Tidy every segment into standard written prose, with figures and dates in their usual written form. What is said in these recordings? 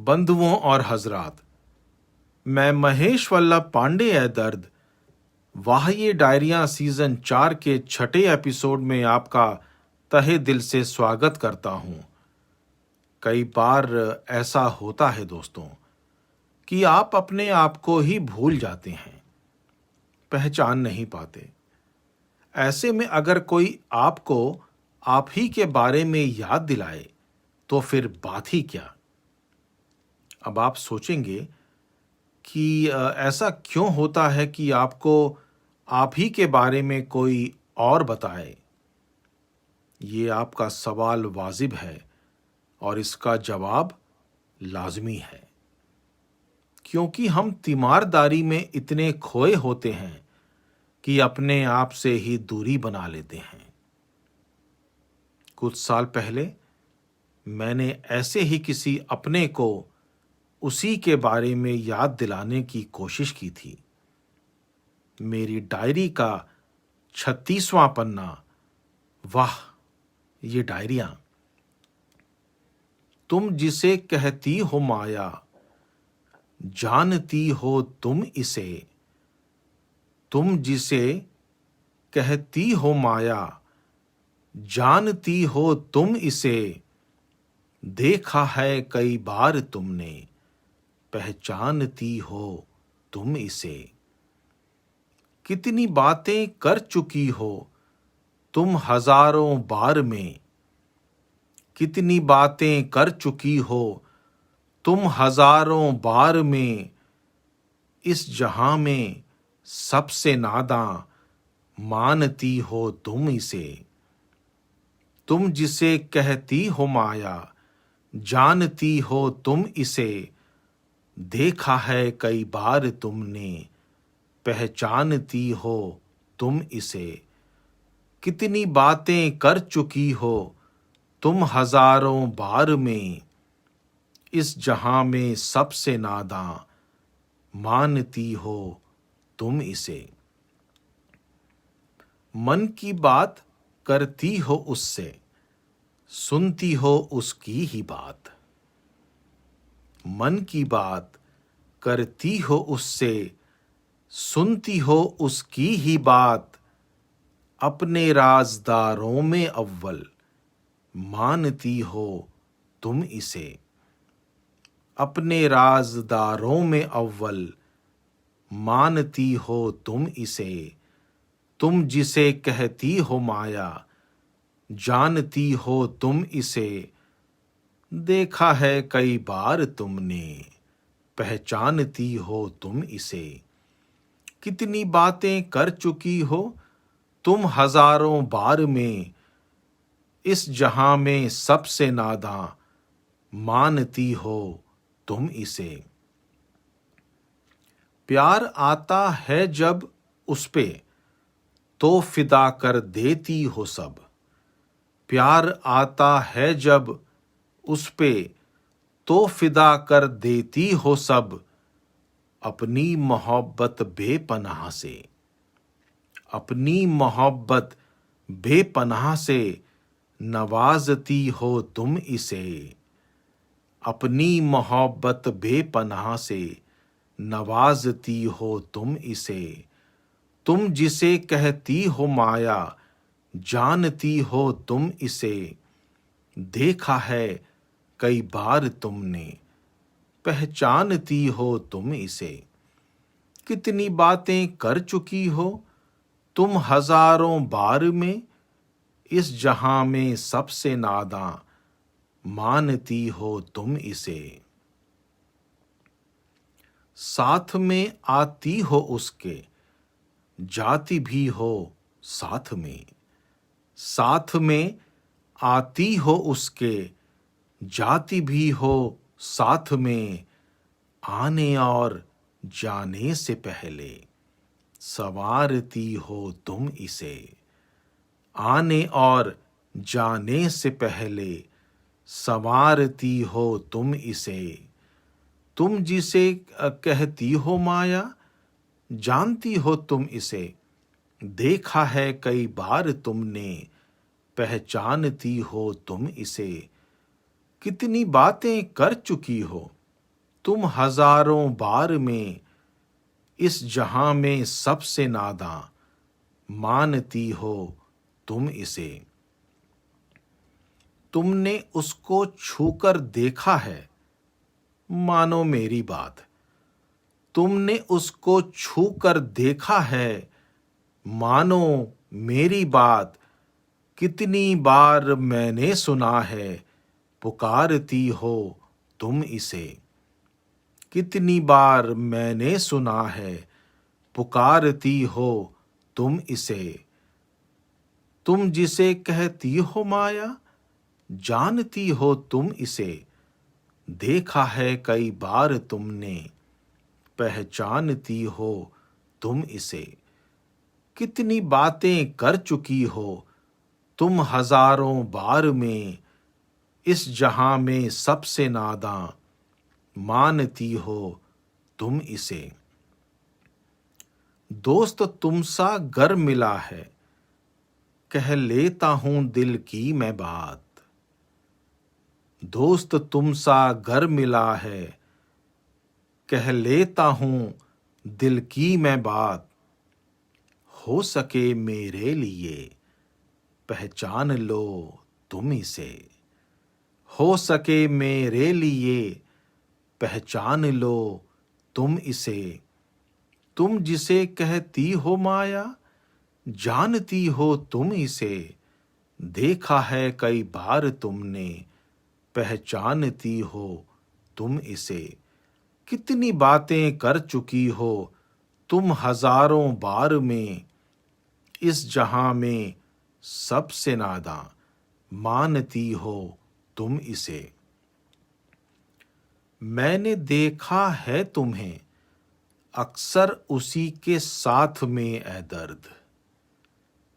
बंधुओं और हजरात, मैं महेश वल्लभ पांडे है दर्द। वाह ये डायरिया सीजन 4 के 6ठे एपिसोड में आपका तहे दिल से स्वागत करता हूं। कई बार ऐसा होता है दोस्तों कि आप अपने आप को ही भूल जाते हैं, पहचान नहीं पाते। ऐसे में अगर कोई आपको आप ही के बारे में याद दिलाए तो फिर बात ही क्या। अब आप सोचेंगे कि ऐसा क्यों होता है कि आपको आप ही के बारे में कोई और बताए। ये आपका सवाल वाजिब है और इसका जवाब लाजमी है, क्योंकि हम तीमारदारी में इतने खोए होते हैं कि अपने आप से ही दूरी बना लेते हैं। कुछ साल पहले मैंने ऐसे ही किसी अपने को उसी के बारे में याद दिलाने की कोशिश की थी। मेरी डायरी का 36वां पन्ना। वाह ये डायरियां। तुम जिसे कहती हो माया, जानती हो तुम इसे। तुम जिसे कहती हो माया, जानती हो तुम इसे। देखा है कई बार तुमने, पहचानती हो तुम इसे। कितनी बातें कर चुकी हो तुम हजारों बार में। कितनी बातें कर चुकी हो तुम हजारों बार में। इस जहां में सबसे नादां मानती हो तुम इसे। तुम जिसे कहती हो माया, जानती हो तुम इसे। देखा है कई बार तुमने, पहचानती हो तुम इसे। कितनी बातें कर चुकी हो तुम हजारों बार में। इस जहां में सबसे नादां मानती हो तुम इसे। मन की बात करती हो उससे, सुनती हो उसकी ही बात। मन की बात करती हो उससे, सुनती हो उसकी ही बात। अपने राज़दारों में अव्वल मानती हो तुम इसे। अपने राज़दारों में अव्वल मानती हो तुम इसे। तुम जिसे कहती हो माया, जानती हो तुम इसे। देखा है कई बार तुमने, पहचानती हो तुम इसे। कितनी बातें कर चुकी हो तुम हजारों बार में। इस जहां में सबसे नादां मानती हो तुम इसे। प्यार आता है जब उस पे, तो फिदा कर देती हो सब। प्यार आता है जब उस पे, तो फिदा कर देती हो सब। अपनी मोहब्बत बेपनाह से। अपनी मोहब्बत बेपनाह से नवाजती हो तुम इसे। अपनी मोहब्बत बेपनाह से नवाजती हो तुम इसे। तुम जिसे कहती हो माया, जानती हो तुम इसे। देखा है कई बार तुमने, पहचानती हो तुम इसे। कितनी बातें कर चुकी हो तुम हजारों बार में। इस जहां में सबसे नादां मानती हो तुम इसे। साथ में आती हो उसके, जाती भी हो साथ में। साथ में आती हो उसके, जाती भी हो साथ में। आने और जाने से पहले सवारती हो तुम इसे। आने और जाने से पहले संवारती हो तुम इसे। तुम जिसे कहती हो माया, जानती हो तुम इसे। देखा है कई बार तुमने, पहचानती हो तुम इसे। कितनी बातें कर चुकी हो तुम हजारों बार में इस जहां में सबसे नादां, मानती हो तुम इसे। तुमने उसको छूकर देखा है, मानो मेरी बात। तुमने उसको छूकर देखा है, मानो मेरी बात। कितनी बार मैंने सुना है, पुकारती हो तुम इसे। कितनी बार मैंने सुना है, पुकारती हो तुम इसे। तुम जिसे कहती हो माया, जानती हो तुम इसे। देखा है कई बार तुमने, पहचानती हो तुम इसे। कितनी बातें कर चुकी हो तुम हजारों बार में, इस जहां में सबसे नादां, मानती हो तुम इसे। दोस्त तुमसा गर मिला है, कह लेता हूं दिल की मैं बात। दोस्त तुमसा गर मिला है, कह लेता हूं दिल की मैं बात। हो सके मेरे लिए, पहचान लो तुम इसे। हो सके मेरे लिए, पहचान लो तुम इसे। तुम जिसे कहती हो माया, जानती हो तुम इसे। देखा है कई बार तुमने, पहचानती हो तुम इसे। कितनी बातें कर चुकी हो तुम हजारों बार में, इस जहां में सबसे नादां, मानती हो तुम इसे। मैंने देखा है तुम्हें अक्सर उसी के साथ में ए दर्द।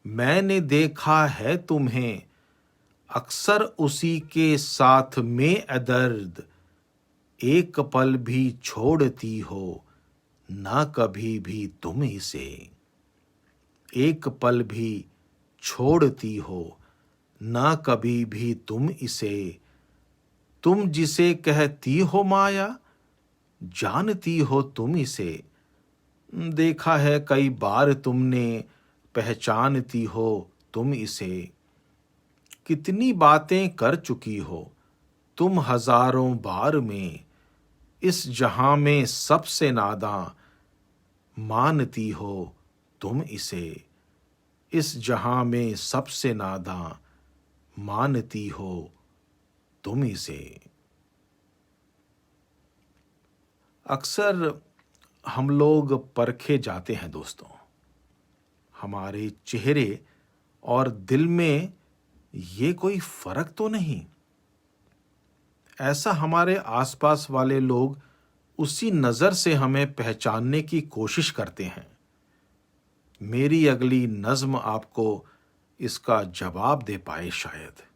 मैंने देखा है तुम्हें अक्सर उसी के साथ में ए दर्द। एक पल भी छोड़ती हो ना कभी भी तुम इसे। एक पल भी छोड़ती हो ना कभी भी तुम इसे। तुम जिसे कहती हो माया, जानती हो तुम इसे। देखा है कई बार तुमने, पहचानती हो तुम इसे। कितनी बातें कर चुकी हो तुम हजारों बार में, इस जहां में सबसे नादां, मानती हो तुम इसे। इस जहां में सबसे नादां, मानती हो तुम इसे। अक्सर हम लोग परखे जाते हैं दोस्तों। हमारे चेहरे और दिल में ये कोई फर्क तो नहीं। ऐसा हमारे आसपास वाले लोग उसी नजर से हमें पहचानने की कोशिश करते हैं। मेरी अगली नज्म आपको इसका जवाब दे पाए शायद।